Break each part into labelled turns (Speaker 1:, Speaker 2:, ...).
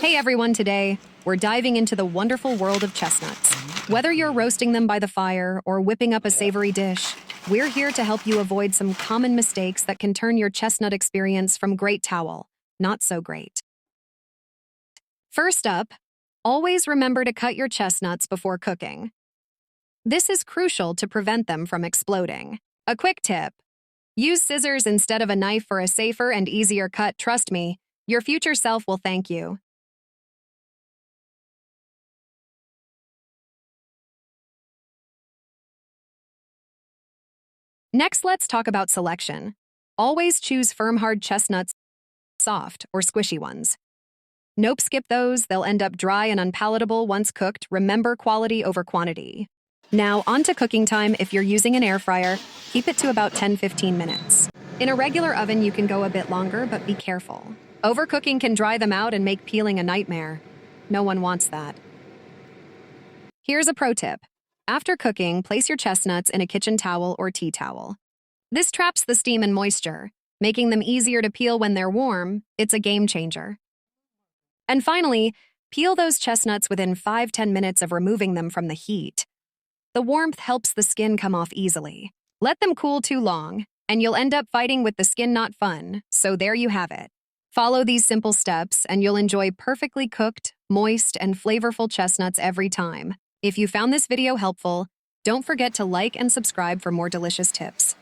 Speaker 1: Hey everyone, today we're diving into the wonderful world of chestnuts. Whether you're roasting them by the fire or whipping up a savory dish, we're here to help you avoid some common mistakes that can turn your chestnut experience from great to not so great. First up, always remember to cut your chestnuts before cooking. This is crucial to prevent them from exploding. A quick tip: use scissors instead of a knife for a safer and easier cut. Trust me, your future self will thank you. Next, let's talk about selection. Always choose firm, hard chestnuts, soft or squishy ones. Nope, skip those. They'll end up dry and unpalatable once cooked. Remember quality over quantity. Now, on to cooking time. If you're using an air fryer, keep it to about 10-15 minutes. In a regular oven, you can go a bit longer, but be careful. Overcooking can dry them out and make peeling a nightmare. No one wants that. Here's a pro tip. After cooking, place your chestnuts in a kitchen towel or tea towel. This traps the steam and moisture, making them easier to peel when they're warm. It's a game changer. And finally, peel those chestnuts within 5-10 minutes of removing them from the heat. The warmth helps the skin come off easily. Let them cool too long, and you'll end up fighting with the skin. Not fun. So there you have it. Follow these simple steps, and you'll enjoy perfectly cooked, moist, and flavorful chestnuts every time. If you found this video helpful, don't forget to like and subscribe for more delicious tips.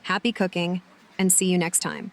Speaker 1: Happy cooking, and see you next time.